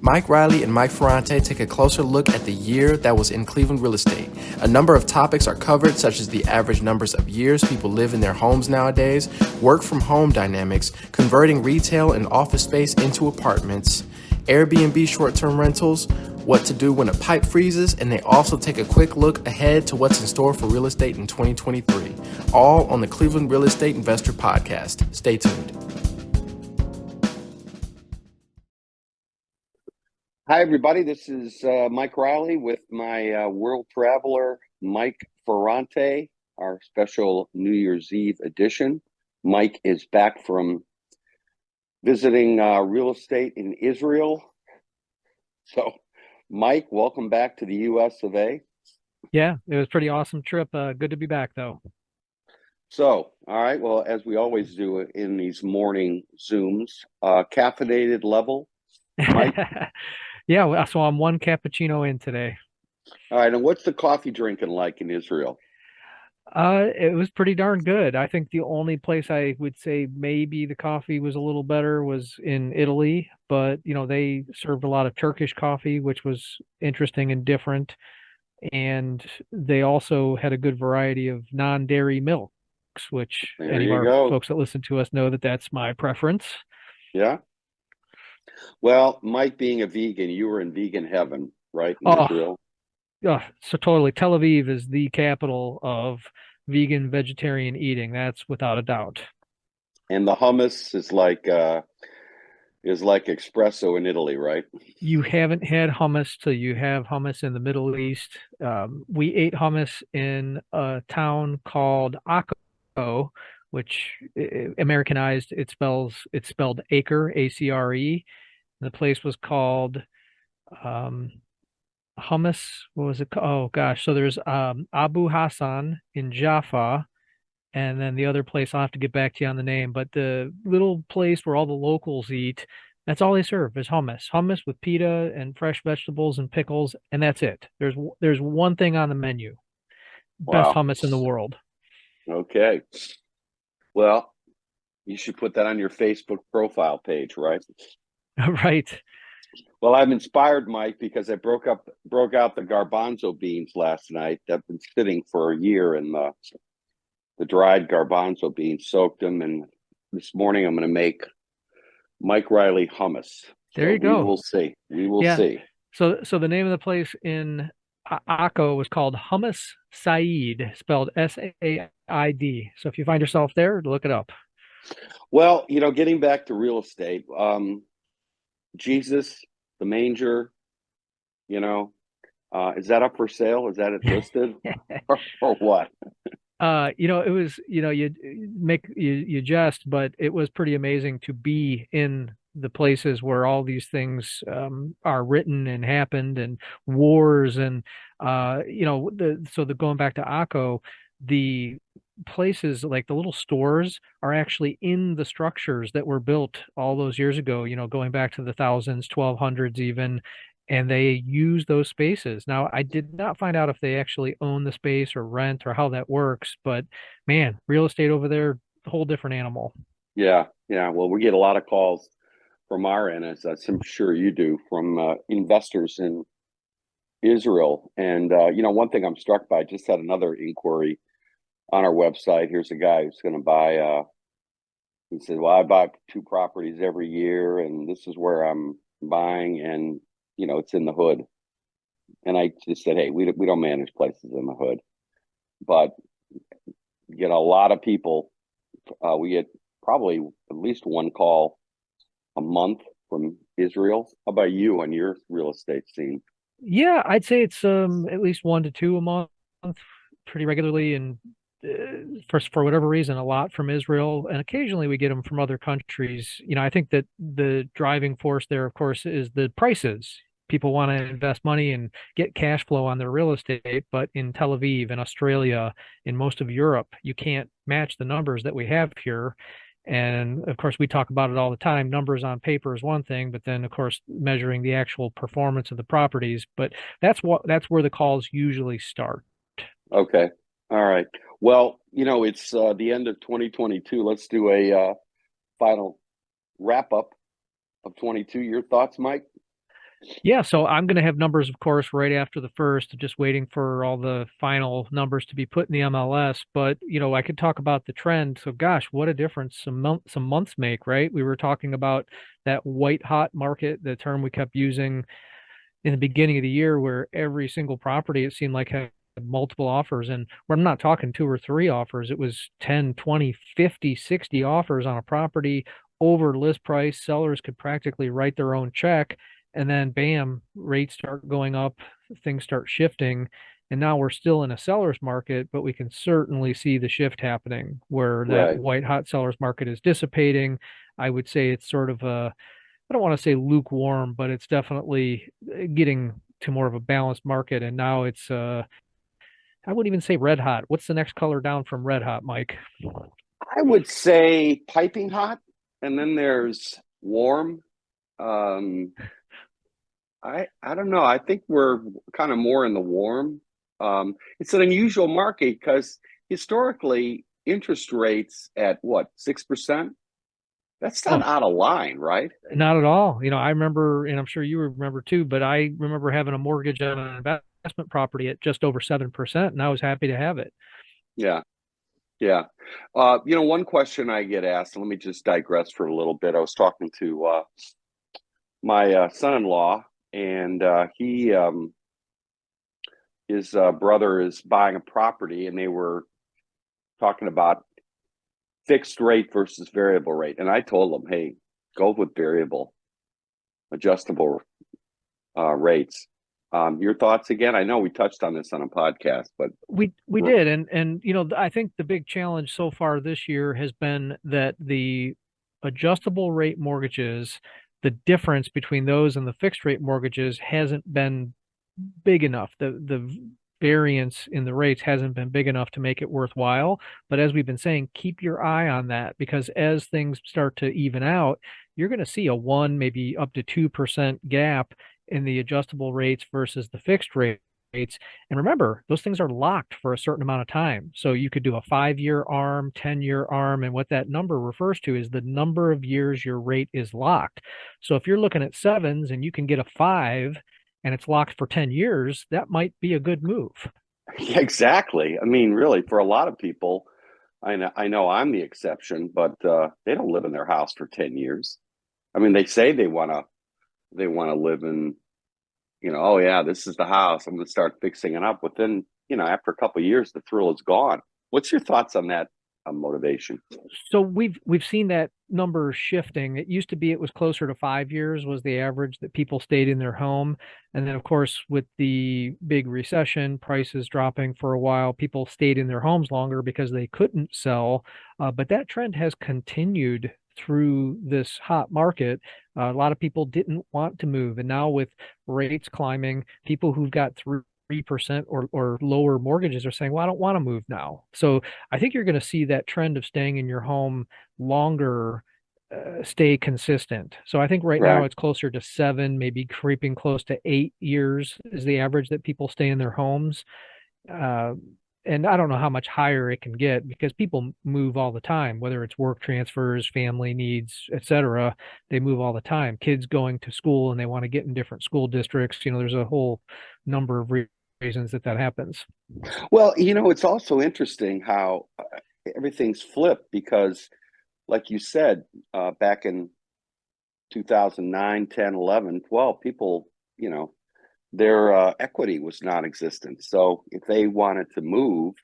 Mike Reilly and Mike Ferrante take a closer look at the year that was in Cleveland real estate. A number of topics are covered, such as the average numbers of years people live in their homes nowadays, work from home dynamics, converting retail and office space into apartments, Airbnb short-term rentals, what to do when a pipe freezes, and they also take a quick look ahead to what's in store for real estate in 2023. All on the Cleveland Real Estate Investor Podcast. Stay tuned. Hi, everybody. This is Mike Reilly with my world traveler, Mike Ferrante, our special New Year's Eve edition. Mike is back from visiting real estate in Israel. So, Mike, welcome back to the U.S. of A. Yeah, it was a pretty awesome trip. Good to be back, though. So, all right. Well, as we always do in these morning Zooms, caffeinated level, Mike? Yeah, so I'm one cappuccino in today. All right. And what's the coffee drinking like in Israel? It was pretty darn good. I think the only place I would say maybe the coffee was a little better was in Italy, but they served a lot of Turkish coffee, which was interesting and different. And they also had a good variety of non-dairy milks, which any of our folks that listen to us know that that's my preference. Yeah. Well, Mike being a vegan, you were in vegan heaven, right? In Israel. Yeah, so totally. Tel Aviv is the capital of vegan vegetarian eating. That's without a doubt. And the hummus is like espresso in Italy, right? You haven't had hummus till you have hummus in the Middle East. We ate hummus in a town called Akko, which Americanized, it's spelled acre, A-C-R-E. The place was called Hummus. What was it called? Oh gosh. So there's Abu Hassan in Jaffa, and then the other place I'll have to get back to you on the name, but the little place where all the locals eat, that's all they serve is hummus. Hummus with pita and fresh vegetables and pickles, and that's it. There's one thing on the menu. Best hummus in the world. Okay. Well, you should put that on your Facebook profile page, right? Right. Well, I'm inspired, Mike, because I broke out the garbanzo beans last night. I've been sitting for a year in the dried garbanzo beans, soaked them, and this morning I'm going to make Mike Reilly hummus. There you go. We will see. We will see. So the name of the place in Akko was called Hummus Said, spelled S-A-I-D. So if you find yourself there, look it up. Well, getting back to real estate, Jesus, the manger, is that up for sale? Is that listed or what? It was, you jest, but it was pretty amazing to be in the places where all these things are written and happened, and wars and going back to Akko, the places like the little stores are actually in the structures that were built all those years ago, going back to the thousands, 1200s even, and they use those spaces. Now, I did not find out if they actually own the space or rent or how that works, but man, real estate over there, a whole different animal. Yeah. Well, we get a lot of calls from our end, as I'm sure you do, from investors in Israel. And, one thing I'm struck by, I just had another inquiry on our website. Here's a guy who's going to buy, he said, well, I buy 2 properties every year, and this is where I'm buying, and, it's in the hood. And I just said, hey, we don't manage places in the hood. But you get a lot of people. We get probably at least one call a month from Israel. How about you on your real estate scene? Yeah, I'd say it's at least 1 to 2 a month, pretty regularly, and for whatever reason, a lot from Israel, and occasionally we get them from other countries. I think that the driving force there, of course, is the prices. People want to invest money and get cash flow on their real estate, but in Tel Aviv, in Australia, in most of Europe, you can't match the numbers that we have here. And of course, we talk about it all the time. Numbers on paper is one thing, but then of course, measuring the actual performance of the properties. But that's where the calls usually start. Okay. All right. Well, it's the end of 2022. Let's do a final wrap up of 22. Your thoughts, Mike? Yeah, so I'm going to have numbers, of course, right after the first, just waiting for all the final numbers to be put in the MLS. But, I could talk about the trend. So, gosh, what a difference some months make, right? We were talking about that white hot market, the term we kept using in the beginning of the year, where every single property, it seemed like, had multiple offers. And we're not talking two or three offers. It was 10, 20, 50, 60 offers on a property over list price. Sellers could practically write their own check. And then bam, rates start going up, things start shifting. And now we're still in a seller's market, but we can certainly see the shift happening where that Right. white hot seller's market is dissipating. I would say it's sort of a, I don't want to say lukewarm, but it's definitely getting to more of a balanced market. And now it's I wouldn't even say red hot. What's the next color down from red hot, Mike? I would say piping hot, and then there's warm. Um, I don't know. I think we're kind of more in the warm. It's an unusual market because historically interest rates at what, 6%? That's not Oh, out of line, right? not at all. I remember, and I'm sure you remember too, but I remember having a mortgage on an investment property at just over 7%, and I was happy to have it. Yeah, yeah. One question I get asked, and let me just digress for a little bit. I was talking to my son-in-law, and he his brother is buying a property, and they were talking about fixed rate versus variable rate. And I told them, hey, go with variable, adjustable rates. Your thoughts again? I know we touched on this on a podcast, but We did, and I think the big challenge so far this year has been that the adjustable rate mortgages, the difference between those and the fixed rate mortgages hasn't been big enough. The variance in the rates hasn't been big enough to make it worthwhile. But as we've been saying, keep your eye on that, because as things start to even out, you're going to see a 1, maybe up to 2% gap in the adjustable rates versus the fixed rates. And remember, those things are locked for a certain amount of time. So you could do a 5-year ARM, 10-year ARM. And what that number refers to is the number of years your rate is locked. So if you're looking at sevens and you can get a 5 and it's locked for 10 years, that might be a good move. yeah, exactly. I mean, really, for a lot of people, I know I'm the exception, but they don't live in their house for 10 years. I mean, they say they want to live in, oh yeah, this is the house. I'm going to start fixing it up. Within, after a couple of years, the thrill is gone. What's your thoughts on that motivation? So we've seen that number shifting. It used to be it was closer to 5 years was the average that people stayed in their home. And then of course with the big recession, prices dropping for a while, people stayed in their homes longer because they couldn't sell. But that trend has continued through this hot market. A lot of people didn't want to move. And now with rates climbing, people who've got 3% or lower mortgages are saying, well, I don't want to move now. So I think you're going to see that trend of staying in your home longer stay consistent. So I think right now Right. it's closer to 7, maybe creeping close to 8 years is the average that people stay in their homes. Uh, and I don't know how much higher it can get because people move all the time, whether it's work transfers, family needs, etc. They move all the time. Kids going to school and they want to get in different school districts. There's a whole number of reasons that happens. Well, it's also interesting how everything's flipped because, like you said, back in 2009, 10, 11, 12, people, their equity was non-existent. So if they wanted to move,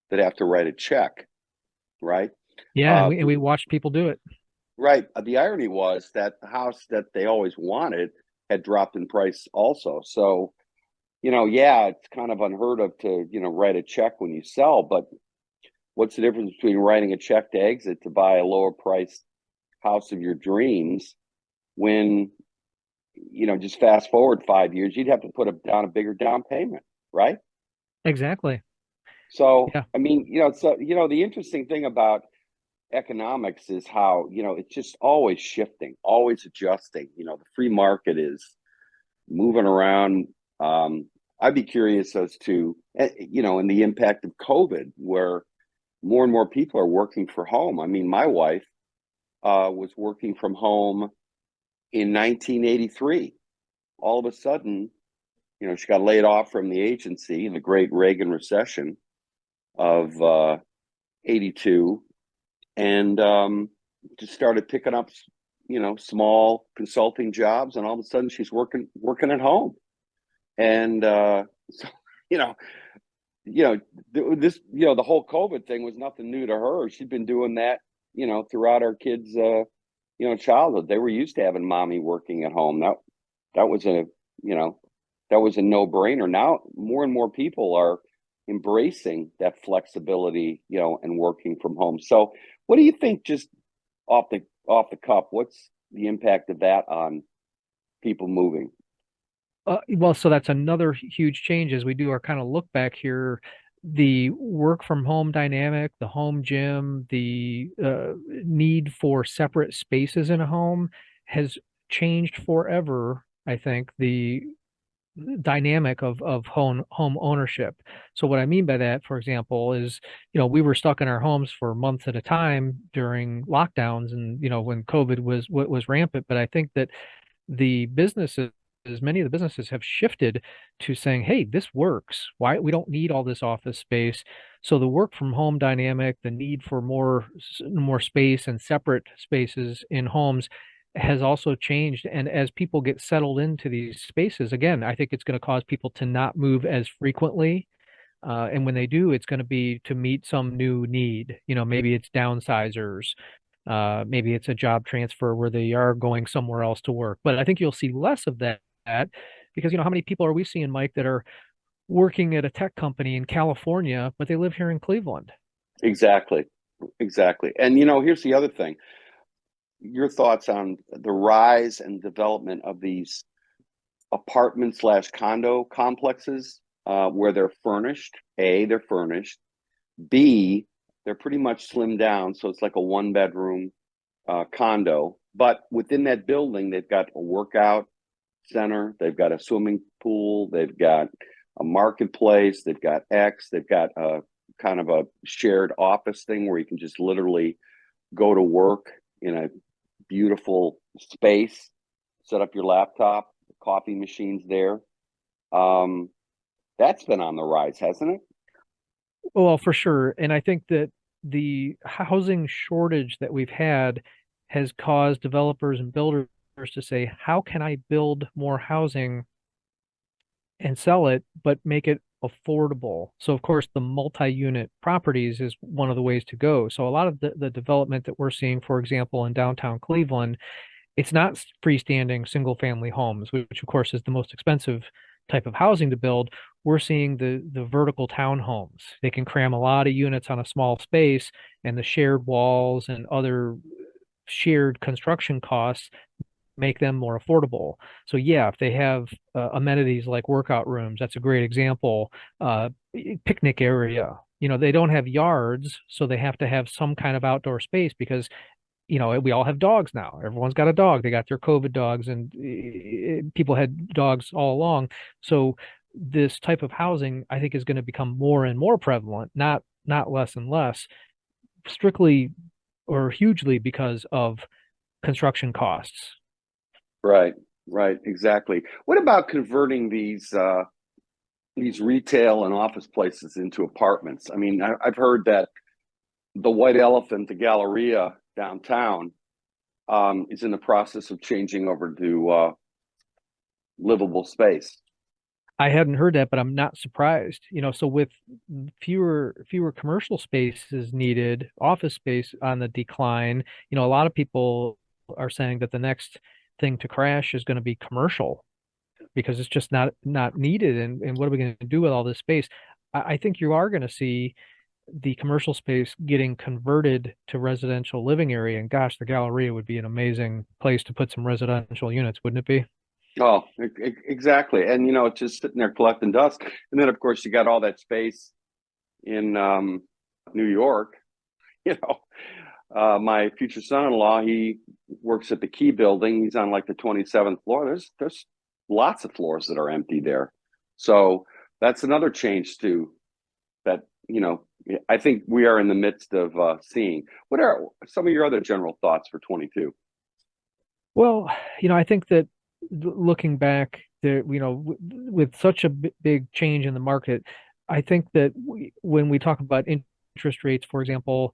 they'd have to write a check, right? Yeah, and Uh, we watched people do it. right. The irony was that the house that they always wanted had dropped in price also. So, yeah, it's kind of unheard of to, write a check when you sell, but what's the difference between writing a check to exit to buy a lower priced house of your dreams when, just fast forward 5 years, you'd have to put down a bigger down payment, right? Exactly. So, Yeah, I mean, the interesting thing about economics is how, it's just always shifting, always adjusting. The free market is moving around. I'd be curious as to, and the impact of COVID, where more and more people are working from home. I mean, my wife was working from home in 1983. all of a sudden, she got laid off from the agency in the great Reagan recession of 82, and just started picking up, small consulting jobs, and all of a sudden she's working at home. And so, this, the whole COVID thing was nothing new to her. She'd been doing that, throughout our kids' childhood. They were used to having mommy working at home. That was a no-brainer. Now more and more people are embracing that flexibility, and working from home. So what do you think, just off the cuff, what's the impact of that on people moving? Well, so that's another huge change as we do our kind of look back here. The work from home dynamic, the home gym, the need for separate spaces in a home has changed forever. I think the dynamic of home ownership. So what I mean by that, for example, is we were stuck in our homes for months at a time during lockdowns, and when COVID was rampant. But I think that the businesses, many of the businesses have shifted to saying, hey, this works. Why we don't need all this office space. So the work from home dynamic, the need for more space and separate spaces in homes has also changed. And as people get settled into these spaces, again, I think it's going to cause people to not move as frequently. And when they do, it's going to be to meet some new need. Maybe it's downsizers. Maybe it's a job transfer where they are going somewhere else to work. But I think you'll see less of that because, how many people are we seeing, Mike, that are working at a tech company in California, but they live here in Cleveland? Exactly. And, here's the other thing. Your thoughts on the rise and development of these apartment/condo complexes, where they're furnished. A, they're furnished. B, they're pretty much slimmed down, so it's like a one-bedroom condo. But within that building, they've got a workout center, they've got a swimming pool, they've got a marketplace, they've got they've got a kind of a shared office thing where you can just literally go to work in a beautiful space, set up your laptop, coffee machines there. That's been on the rise, hasn't it? Well, for sure. And I think that the housing shortage that we've had has caused developers and builders to say, how can I build more housing and sell it, but make it affordable? So, of course, the multi-unit properties is one of the ways to go. So a lot of the development that we're seeing, for example, in downtown Cleveland, it's not freestanding single family homes, which of course is the most expensive type of housing to build. We're seeing the vertical townhomes. They can cram a lot of units on a small space, and the shared walls and other shared construction costs make them more affordable. So yeah, if they have amenities like workout rooms, that's a great example. Picnic area. They don't have yards, so they have to have some kind of outdoor space because we all have dogs now. Everyone's got a dog. They got their COVID dogs, and people had dogs all along. So this type of housing, I think, is going to become more and more prevalent, not less and less, strictly or hugely because of construction costs. Right, exactly. What about converting these retail and office places into apartments? I mean, I've heard that the White Elephant, the Galleria downtown, is in the process of changing over to livable space. I hadn't heard that, but I'm not surprised. So with fewer commercial spaces needed, office space on the decline, a lot of people are saying that the next thing to crash is going to be commercial because it's just not needed. And what are we going to do with all this space? I think you are going to see the commercial space getting converted to residential living area. And gosh, the Galleria would be an amazing place to put some residential units, wouldn't it be? Oh, exactly. And, it's just sitting there collecting dust. And then, of course, you got all that space in New York. My future son-in-law, he works at the Key building. He's on like the 27th floor. There's lots of floors that are empty there. So that's another change too that, I think we are in the midst of seeing. What are some of your other general thoughts for 22? Well, I think that looking back there, with such a big change in the market, I think that when we talk about interest rates, for example,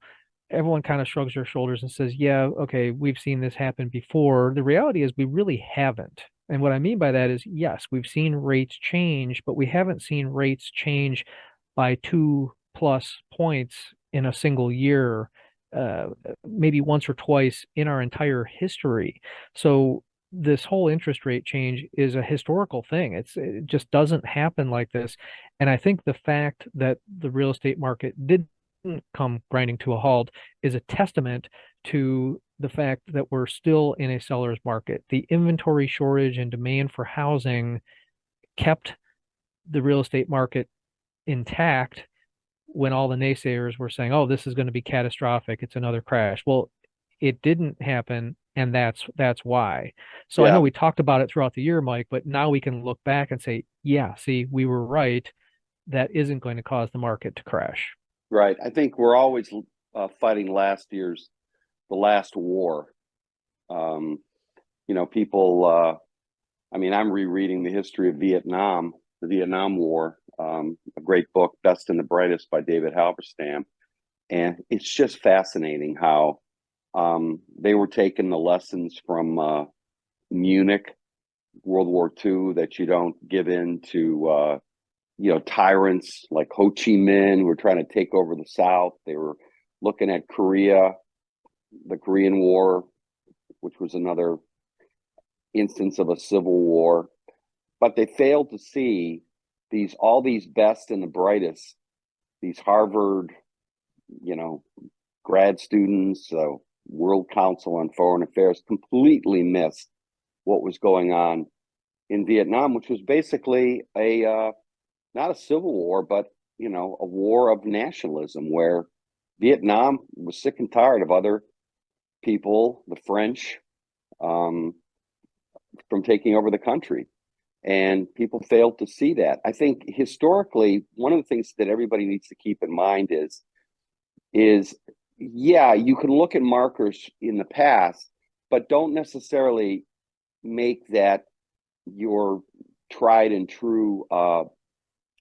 everyone kind of shrugs their shoulders and says, yeah, okay, we've seen this happen before. The reality is we really haven't. And what I mean by that is, yes, we've seen rates change, but we haven't seen rates change by 2+ points in a single year, uh, maybe once or twice in our entire history. So this whole interest rate change is a historical thing. It just doesn't happen like this. And I think the fact that the real estate market didn't come grinding to a halt is a testament to the fact that we're still in a seller's market. The inventory shortage and demand for housing kept the real estate market intact when all the naysayers were saying, "Oh, this is going to be catastrophic. It's another crash." Well, it didn't happen, and that's why. So I know Yeah, we talked about it throughout the year, Mike, but now we can look back and say, "Yeah, see, we were right. That isn't going to cause the market to crash." right. I think we're always fighting the last war. Um, people. I mean, I'm rereading the history of Vietnam, the Vietnam War, a great book, Best and the Brightest by David Halberstam, and it's just fascinating how they were taking the lessons from Munich, World War II, that you don't give in to tyrants like Ho Chi Minh who were trying to take over the South. They were looking at Korea, the Korean War, which was another instance of a civil war, but they failed to see all these best and the brightest, these Harvard, you know, grad students, World Council on Foreign Affairs, completely missed what was going on in Vietnam, which was basically a not a civil war, but a war of nationalism, where Vietnam was sick and tired of other people, the French, um, from taking over the country. And people failed to see that. I think historically, one of the things that everybody needs to keep in mind is yeah, you can look at markers in the past, but don't necessarily make that your tried and true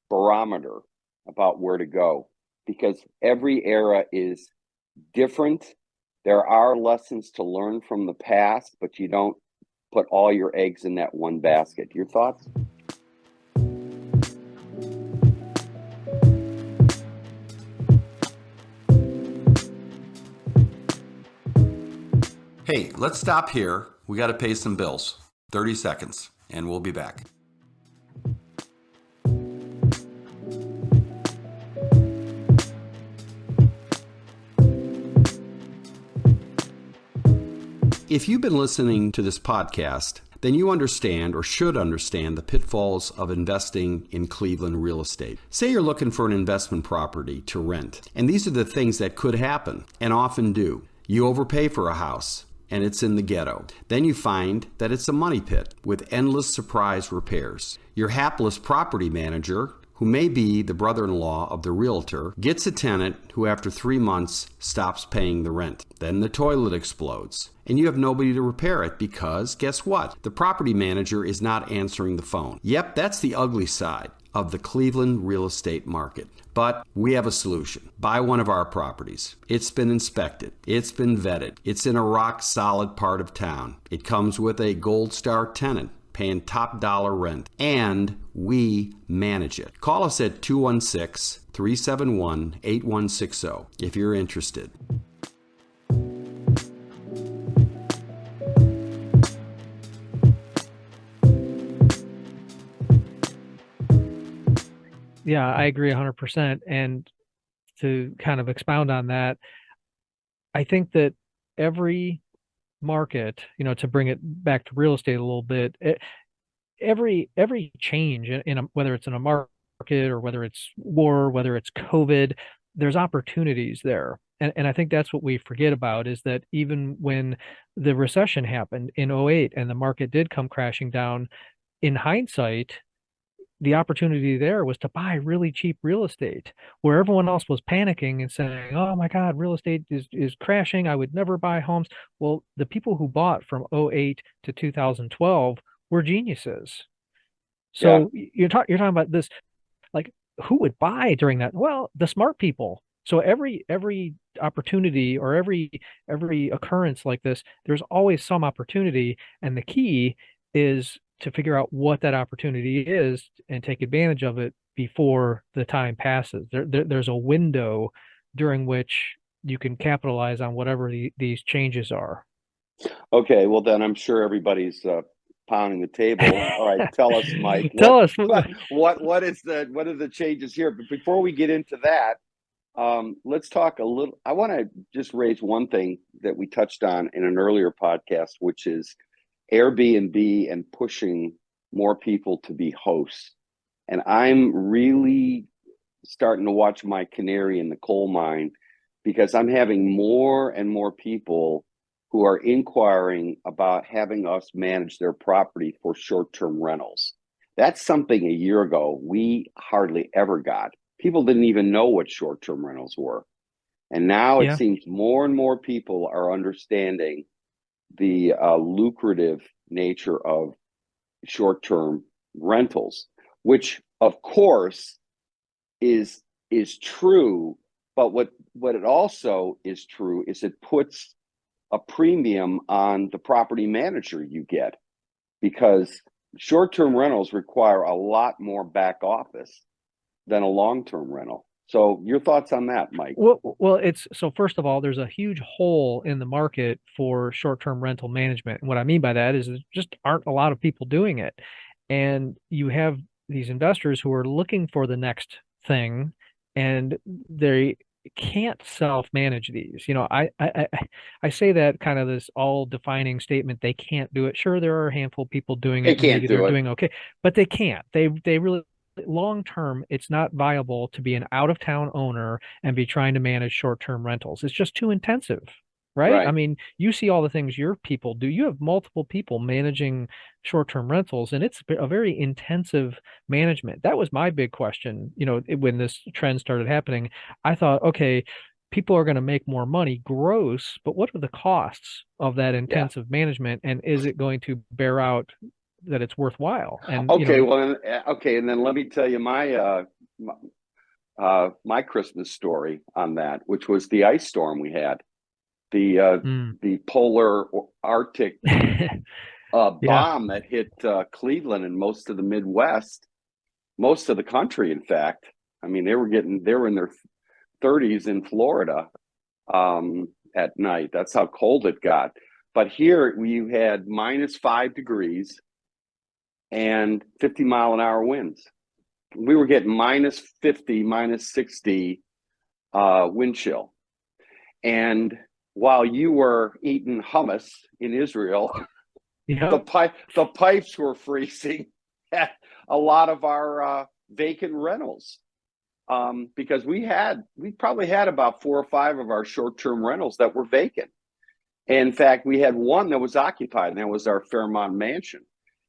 barometer about where to go, because every era is different. There are lessons to learn from the past, but you don't put all your eggs in that one basket. Your thoughts? Hey, let's stop here. We got to pay some bills. 30 seconds, and we'll be back. If you've been listening to this podcast, then you understand or should understand the pitfalls of investing in Cleveland real estate. Say you're looking for an investment property to rent, and these are the things that could happen and often do. You overpay for a house, and it's in the ghetto. Then you find that it's a money pit with endless surprise repairs. Your hapless property manager, who may be the brother-in-law of the realtor, gets a tenant who after 3 months stops paying the rent. Then the toilet explodes, and you have nobody to repair it because, guess what? The property manager is not answering the phone. Yep, that's the ugly side of the Cleveland real estate market. But we have a solution. Buy one of our properties. It's been inspected. It's been vetted. It's in a rock-solid part of town. It comes with a Gold Star tenant paying top dollar rent, and we manage it. Call us at 216-371-8160 if you're interested. Yeah, I agree 100%. And to kind of expound on that, I think that every market, to bring it back to real estate a little bit, every change whether it's in a market or whether it's war, whether it's COVID, there's opportunities there. And I think that's what we forget about, is that even when the recession happened in '08 and the market did come crashing down, in hindsight, the opportunity there was to buy really cheap real estate where everyone else was panicking and saying, "Oh my God, real estate is crashing. I would never buy homes." Well, the people who bought from '08 to 2012 were geniuses. So you're talking about this, like, who would buy during that? Well, the smart people. So every opportunity, or every occurrence like this, there's always some opportunity, and the key is to figure out what that opportunity is and take advantage of it before the time passes. There's a window during which you can capitalize on whatever these changes are. Okay, well then I'm sure everybody's pounding the table. All right, tell us, Mike. Tell us. What are the changes here? But before we get into that, let's talk a little. I want to just raise one thing that we touched on in an earlier podcast, which is Airbnb and pushing more people to be hosts. And I'm really starting to watch my canary in the coal mine, because I'm having more and more people who are inquiring about having us manage their property for short-term rentals. That's something a year ago we hardly ever got. People didn't even know what short-term rentals were. And now it seems more and more people are understanding the lucrative nature of short-term rentals, which of course is true. But what it also is true is it puts a premium on the property manager you get, because short-term rentals require a lot more back office than a long-term rental. So your thoughts on that, Mike? Well, it's so first of all, there's a huge hole in the market for short-term rental management. And what I mean by that is there just aren't a lot of people doing it. And you have these investors who are looking for the next thing, and they can't self-manage these. I say that kind of this all-defining statement. They can't do it. Sure, there are a handful of people doing it. They can't do it. Doing okay, but they can't. They really, long term, it's not viable to be an out-of-town owner and be trying to manage short-term rentals. It's just too intensive. Right? I mean, you see all the things your people do. You have multiple people managing short-term rentals, and it's a very intensive management. That was my big question. When this trend started happening, I thought, okay, people are going to make more money gross, but what are the costs of that intensive management, and is it going to bear out that it's worthwhile? And okay, and then let me tell you my Christmas story on that, which was the ice storm we had. The polar Arctic bomb that hit Cleveland and most of the Midwest, most of the country, in fact. I mean, they were in their 30s in Florida at night. That's how cold it got. But here we had -5 degrees and 50-mile-an-hour winds. We were getting -50, -60 wind chill. And while you were eating hummus in Israel, the pipes were freezing at a lot of our vacant rentals, because we probably had about 4 or 5 of our short-term rentals that were vacant. And in fact, we had one that was occupied, and that was our Fairmont Mansion.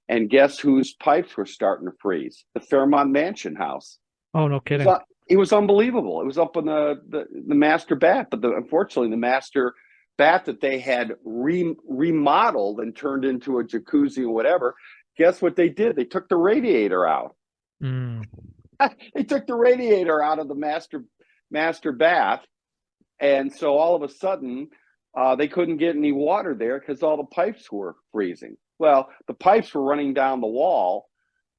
And guess whose pipes were starting to freeze? The Fairmont Mansion house. Oh, no kidding. It was unbelievable. It was up on the master bath, but unfortunately the master bath that they had remodeled and turned into a jacuzzi or whatever, guess what they did? They took the radiator out. They took the radiator out of the master bath, and so all of a sudden they couldn't get any water there because all the pipes were freezing. Well, the pipes were running down the wall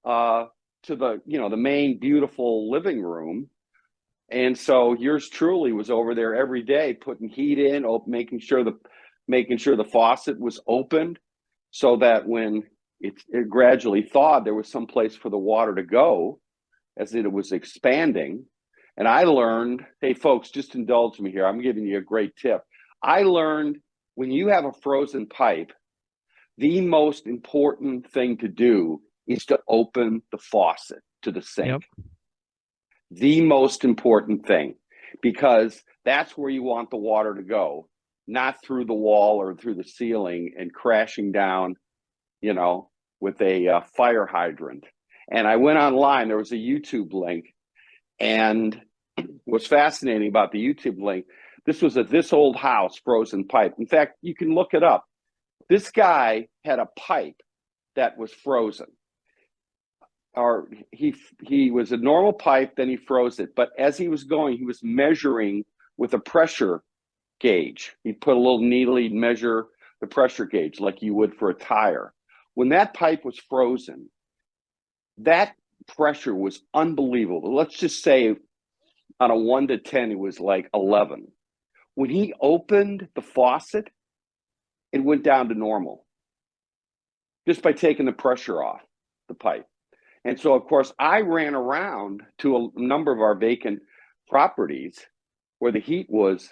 to the main beautiful living room. And so yours truly was over there every day, putting heat in, making sure the faucet was opened, so that when it gradually thawed, there was some place for the water to go as it was expanding. And I learned, hey folks, just indulge me here. I'm giving you a great tip. I learned when you have a frozen pipe, the most important thing to do is to open the faucet to the sink. Yep. The most important thing, because that's where you want the water to go, not through the wall or through the ceiling and crashing down, with a fire hydrant. And I went online, there was a YouTube link, and what's fascinating about the YouTube link, this was this old house, frozen pipe. In fact, you can look it up. This guy had a pipe that was frozen. or he was a normal pipe, then he froze it. But as he was going, he was measuring with a pressure gauge. He put a little needle, he'd measure the pressure gauge like you would for a tire. When that pipe was frozen, that pressure was unbelievable. Let's just say on a 1 to 10, it was like 11. When he opened the faucet, it went down to normal just by taking the pressure off the pipe. And so, of course, I ran around to a number of our vacant properties where the heat was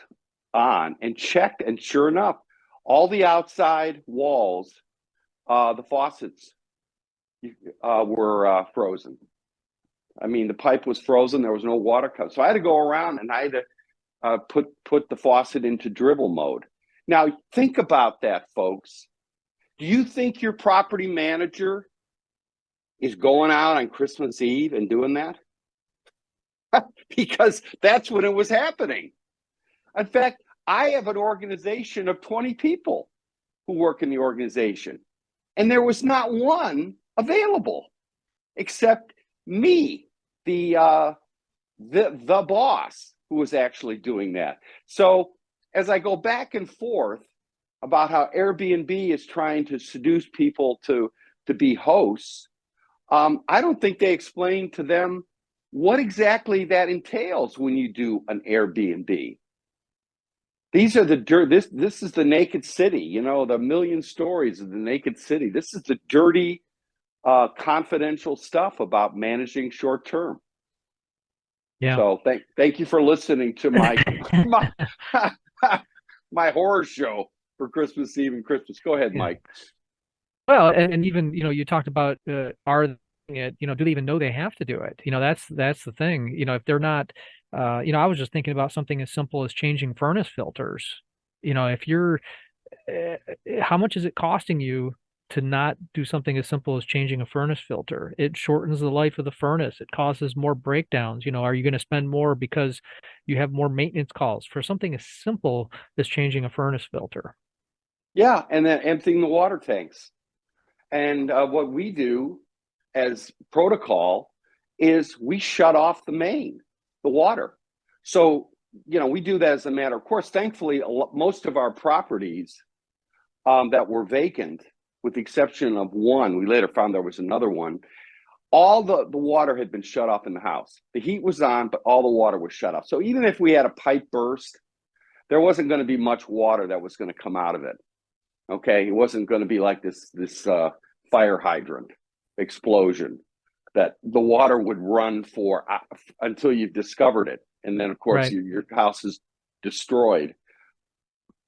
on and checked. And sure enough, all the outside walls, the faucets were frozen. I mean, the pipe was frozen. There was no water cut. So I had to go around and I had to put the faucet into dribble mode. Now, think about that, folks. Do you think your property manager is going out on Christmas Eve and doing that? Because that's when it was happening. In fact, I have an organization of 20 people who work in the organization, and there was not one available except me, the boss, who was actually doing that. So as I go back and forth about how Airbnb is trying to seduce people to be hosts, I don't think they explain to them what exactly that entails when you do an Airbnb. These are the dirt. This is the naked city. You know, the million stories of the naked city. This is the dirty, confidential stuff about managing short term. Yeah. So thank you for listening to my my horror show for Christmas Eve and Christmas. Go ahead, Mike. Well, and even, you talked about are it, do they even know they have to do it? That's the thing. If they're not, I was just thinking about something as simple as changing furnace filters. If you're, how much is it costing you to not do something as simple as changing a furnace filter? It shortens the life of the furnace. It causes more breakdowns. Are you going to spend more because you have more maintenance calls for something as simple as changing a furnace filter? Yeah, and then emptying the water tanks. And what we do as protocol is we shut off the main, the water. So, we do that as a matter of course. Thankfully, most of our properties that were vacant, with the exception of one, we later found there was another one, all the water had been shut off in the house. The heat was on, but all the water was shut off. So even if we had a pipe burst, there wasn't going to be much water that was going to come out of it. Okay, it wasn't going to be like this fire hydrant explosion that the water would run for until you've discovered it, and then of course Right. your house is destroyed,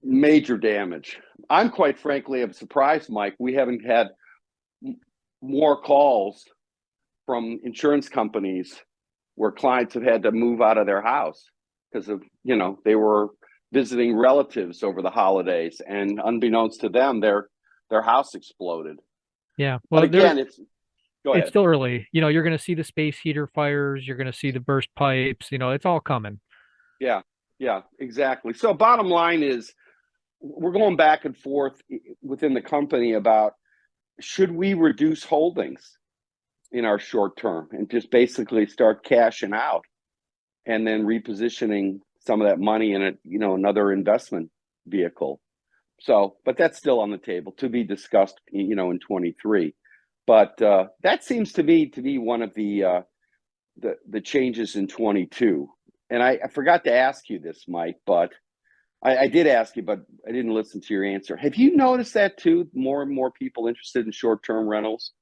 major damage. I'm quite frankly surprised, Mike. We haven't had more calls from insurance companies where clients have had to move out of their house because of they were visiting relatives over the holidays, and unbeknownst to them, their house exploded. Yeah. Well, But again, go ahead. it's still early. You're going to see the space heater fires. You're going to see the burst pipes. It's all coming. Yeah, exactly. So bottom line is we're going back and forth within the company about should we reduce holdings in our short term and just basically start cashing out and then repositioning some of that money in another investment vehicle. So, but that's still on the table to be discussed, in 23. But that seems to be one of the changes in 22. And I forgot to ask you this, Mike, but I did ask you, but I didn't listen to your answer. Have you noticed that too? More and more people interested in short-term rentals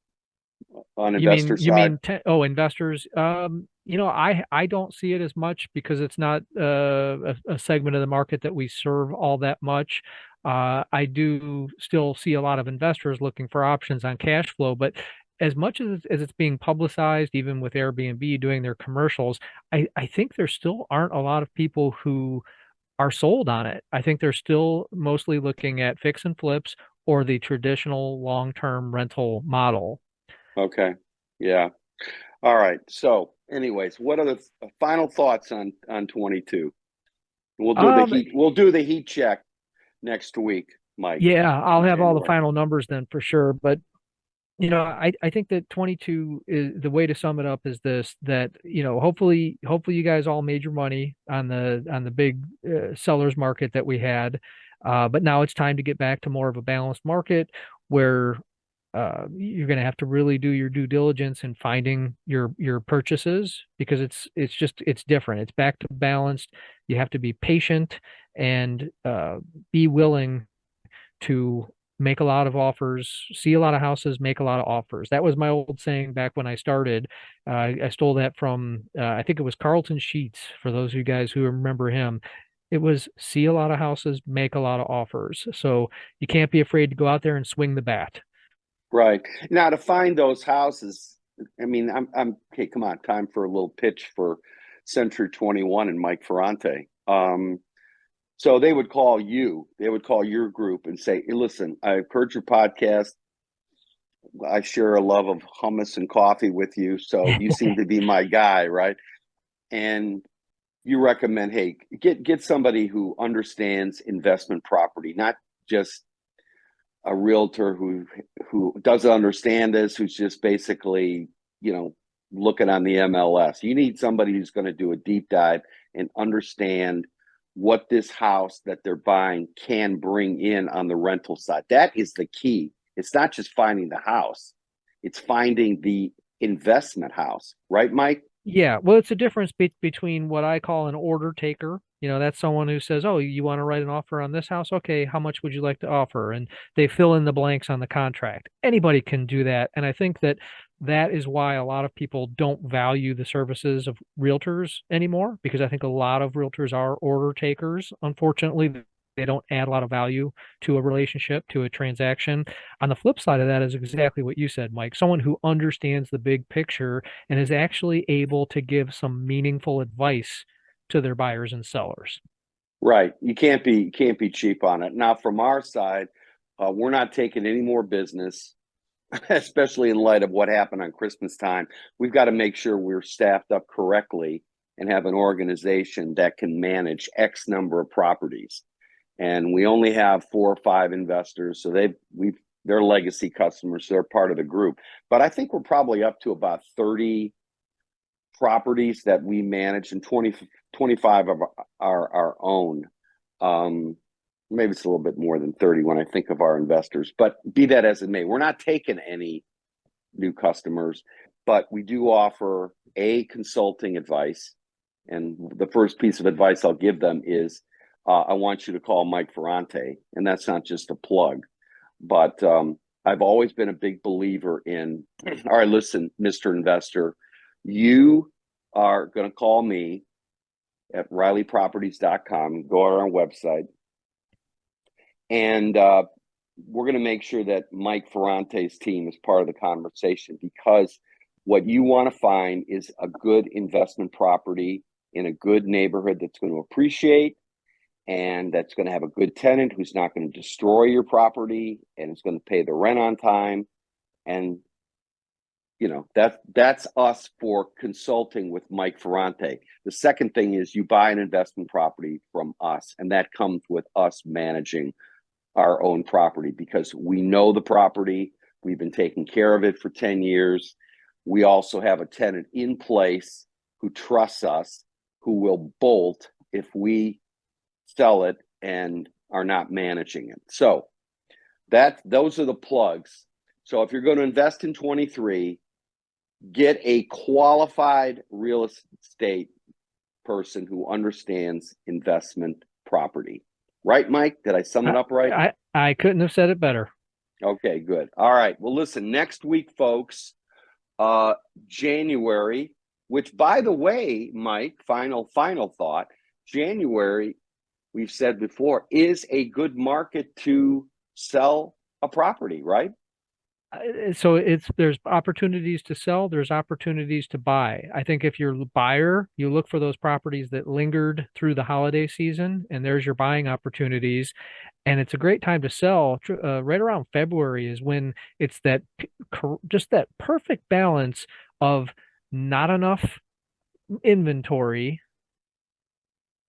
on investor side? You mean investors? I don't see it as much because it's not a segment of the market that we serve all that much. I do still see a lot of investors looking for options on cash flow, but as much as it's being publicized, even with Airbnb doing their commercials, I think there still aren't a lot of people who are sold on it. I think they're still mostly looking at fix and flips or the traditional long-term rental model. Okay. Yeah. All right. So anyways, what are the final thoughts on 22? We'll do the heat check next week, Mike. Yeah, I'll have all the January. final numbers then for sure. But I think that 22 is the way to sum it up is this, that, hopefully you guys all made your money on the big sellers market that we had. But now it's time to get back to more of a balanced market where you're going to have to really do your due diligence in finding your purchases, because it's different. It's back to balanced. You have to be patient and be willing to make a lot of offers, see a lot of houses, make a lot of offers. That was my old saying back when I started. I stole that from, I think it was Carlton Sheets, for those of you guys who remember him. It was see a lot of houses, make a lot of offers. So you can't be afraid to go out there and swing the bat. Right. Now to find those houses, I mean, I'm okay, come on, time for a little pitch for Century 21 and Mike Ferrante. So they would call your group and say, hey, listen, I've heard your podcast. I share a love of hummus and coffee with you. So you seem to be my guy, right? And you recommend, hey, get somebody who understands investment property, not just a realtor who doesn't understand this, who's just basically, looking on the MLS. You need somebody who's going to do a deep dive and understand what this house that they're buying can bring in on the rental side. That is the key. It's not just finding the house, it's finding the investment house, right, Mike? Yeah, well, it's a difference between what I call an order taker. That's someone who says, "Oh, you want to write an offer on this house? Okay, how much would you like to offer?" And they fill in the blanks on the contract. Anybody can do that, and I think that is why a lot of people don't value the services of realtors anymore, because I think a lot of realtors are order takers. Unfortunately, they don't add a lot of value to a relationship, to a transaction. On the flip side of that is exactly what you said, Mike. Someone who understands the big picture and is actually able to give some meaningful advice to their buyers and sellers. Right. You can't be cheap on it. Now, from our side, we're not taking any more business, especially in light of what happened on Christmas time. We've got to make sure we're staffed up correctly and have an organization that can manage X number of properties. And we only have 4 or 5 investors, so they're legacy customers, so they're part of the group. But I think we're probably up to about 30 properties that we manage, and 25 of our own. Maybe it's a little bit more than 30 when I think of our investors, but be that as it may, we're not taking any new customers, but we do offer consulting advice. And the first piece of advice I'll give them is, I want you to call Mike Ferrante. And that's not just a plug, but I've always been a big believer in, all right, listen, Mr. Investor, you are going to call me at ReillyProperties.com, go on our website, and we're going to make sure that Mike Ferrante's team is part of the conversation, because what you want to find is a good investment property in a good neighborhood that's going to appreciate, and that's going to have a good tenant who's not going to destroy your property, and it's going to pay the rent on time. And that's us for consulting with Mike Ferrante. The second thing is you buy an investment property from us, and that comes with us managing our own property, because we know the property. We've been taking care of it for 10 years. We also have a tenant in place who trusts us, who will bolt if we sell it and are not managing it. So those are the plugs. So if you're going to invest in 23, get a qualified real estate person who understands investment property. Right, Mike? Did I sum it up right? I couldn't have said it better. Okay, good. All right. Well, listen, next week, folks, January, which, by the way, Mike, final thought, January, we've said before, is a good market to sell a property, right? So there's opportunities to sell, there's opportunities to buy. I think if you're a buyer, you look for those properties that lingered through the holiday season, and there's your buying opportunities. And it's a great time to sell. Right around February is when it's just that perfect balance of not enough inventory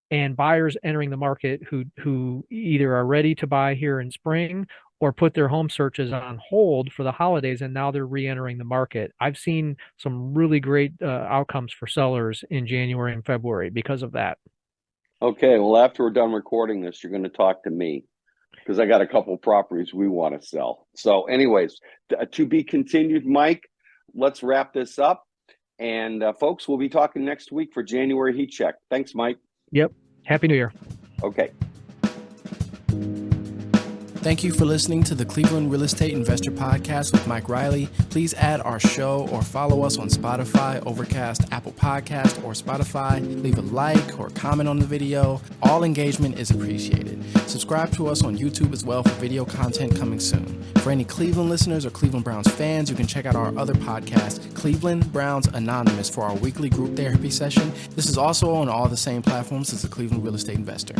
and buyers entering the market who either are ready to buy here in spring or put their home searches on hold for the holidays, and now they're re-entering the market. I've seen some really great outcomes for sellers in January and February because of that. Okay, well, after we're done recording this, you're going to talk to me because I got a couple properties we want to sell. So anyways, to be continued, Mike. Let's wrap this up. And folks, we'll be talking next week for January Heat Check. Thanks, Mike. Yep. Happy New Year. Okay. Thank you for listening to the Cleveland Real Estate Investor Podcast with Mike Reilly. Please add our show or follow us on Spotify, Overcast, Apple Podcast, or Spotify. Leave a like or comment on the video. All engagement is appreciated. Subscribe to us on YouTube as well for video content coming soon. For any Cleveland listeners or Cleveland Browns fans, you can check out our other podcast, Cleveland Browns Anonymous, for our weekly group therapy session. This is also on all the same platforms as the Cleveland Real Estate Investor.